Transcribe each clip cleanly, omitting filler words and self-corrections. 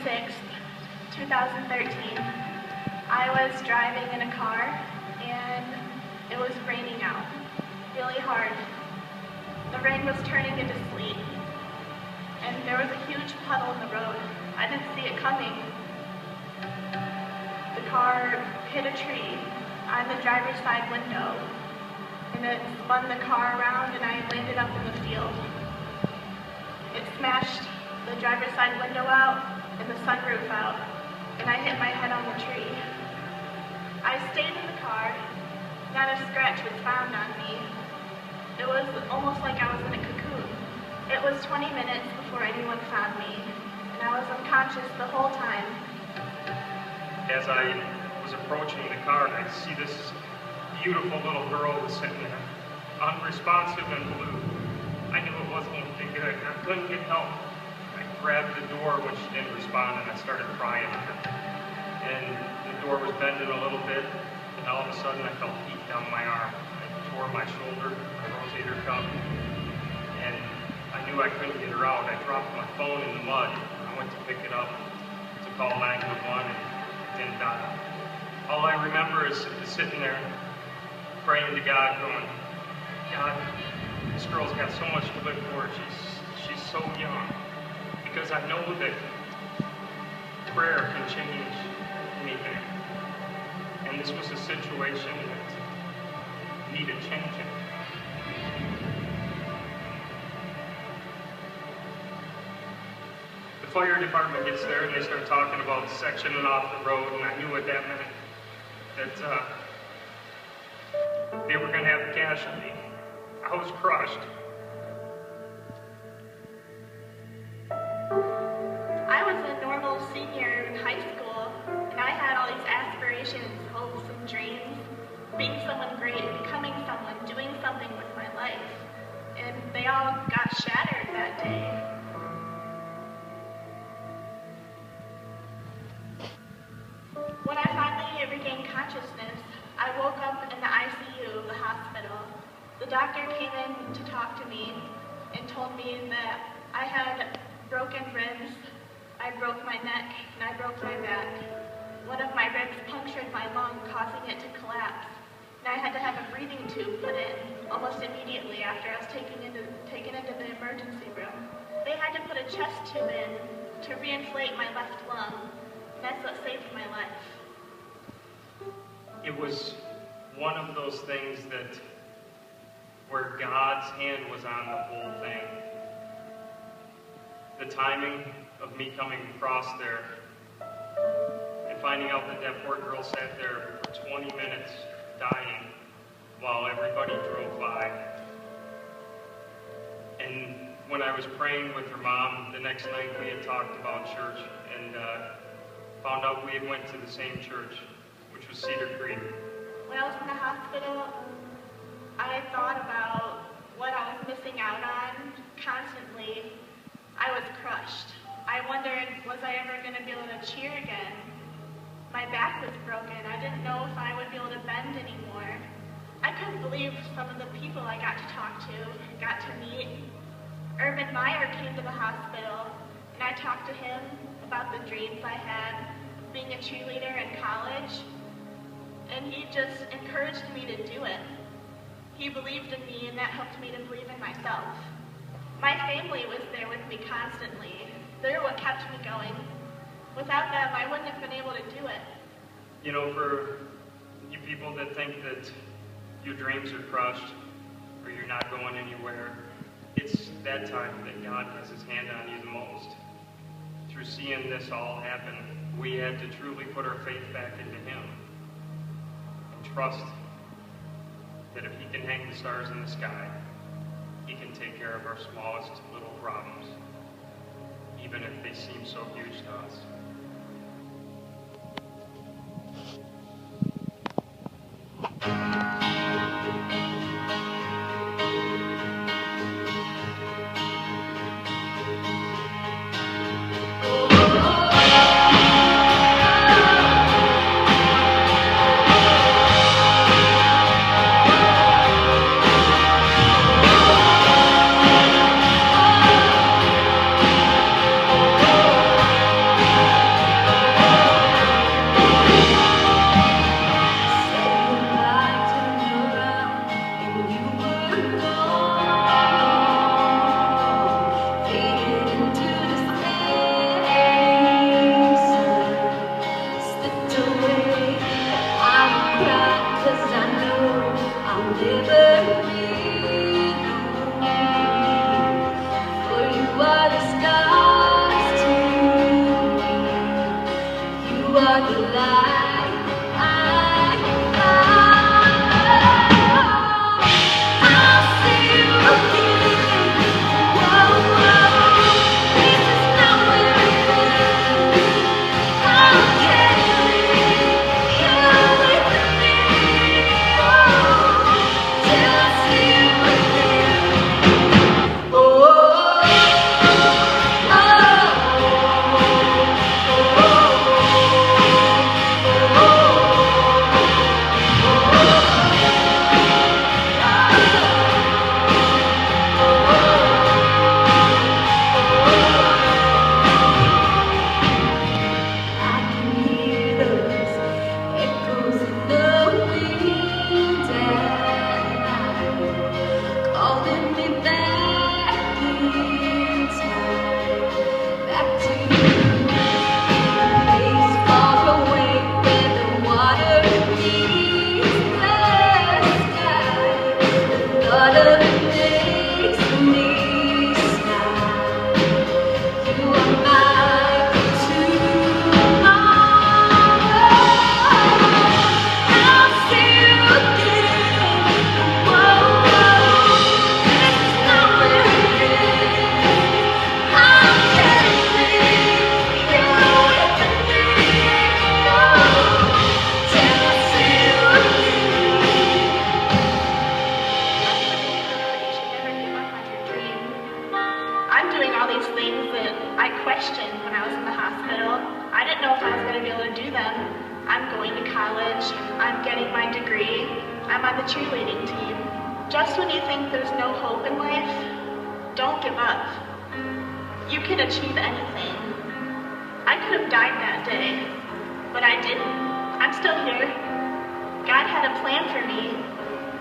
26th, 2013. I was driving in a car and it was raining out really hard. The rain was turning into sleet and there was a huge puddle in the road. I didn't see it coming. The car hit a tree on the driver's side window and it spun the car around and I landed up in the field. It smashed the driver's side window out and the sunroof out, and I hit my head on the tree. I stayed in the car. Not a scratch was found on me. It was almost like I was in a cocoon. It was 20 minutes before anyone found me, and I was unconscious the whole time. As I was approaching the car, I see this beautiful little girl was sitting there, unresponsive and blue. I knew it wasn't looking good. I couldn't get help. I grabbed the door when she didn't respond and I started crying. And the door was bending a little bit and all of a sudden I felt heat down my arm. I tore my shoulder, my rotator cuff, and I knew I couldn't get her out. I dropped my phone in the mud. I went to pick it up to call 911 and didn't die. All I remember is sitting there praying to God, going, God, this girl's got so much to live for. She's so young. Because I know that prayer can change anything. And this was a situation that needed changing. The fire department gets there and they start talking about sectioning off the road, and I knew what that meant. That they were going to have a casualty. I was crushed. I was a normal senior in high school, and I had all these aspirations, hopes, and dreams, being someone great, becoming someone, doing something with my life. And they all got shattered that day. When I finally regained consciousness, I woke up in the ICU of the hospital. The doctor came in to talk to me and told me that I had broken ribs, I broke my neck, and I broke my back. One of my ribs punctured my lung, causing it to collapse. And I had to have a breathing tube put in almost immediately after I was taken into the emergency room. They had to put a chest tube in to reinflate my left lung, and that's what saved my life. It was one of those things that where God's hand was on the whole thing. The timing of me coming across there and finding out that that poor girl sat there for 20 minutes dying while everybody drove by. And when I was praying with her mom, the next night we had talked about church and found out we had went to the same church, which was Cedar Creek. When I was in the hospital, I thought about what I was missing out on constantly. I was crushed. I wondered, was I ever going to be able to cheer again? My back was broken. I didn't know if I would be able to bend anymore. I couldn't believe some of the people I got to talk to, got to meet. Urban Meyer came to the hospital, and I talked to him about the dreams I had, being a cheerleader in college, and he just encouraged me to do it. He believed in me, and that helped me to believe in myself. My family was there with me constantly. They're what kept me going. Without them, I wouldn't have been able to do it. You know, for you people that think that your dreams are crushed or you're not going anywhere, it's that time that God has his hand on you the most. Through seeing this all happen, we had to truly put our faith back into him and trust that if he can hang the stars in the sky, he can take care of our smallest little problems, even if they seem so huge to us. I questioned when I was in the hospital. I didn't know if I was going to be able to do them. I'm going to college. I'm getting my degree. I'm on the cheerleading team. Just when you think there's no hope in life, don't give up. You can achieve anything. I could have died that day, but I didn't. I'm still here. God had a plan for me.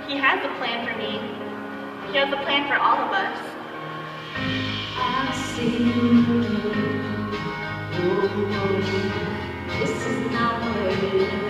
He has a plan for me. He has a plan for all of us. I see you again. Oh, this is not where it ends.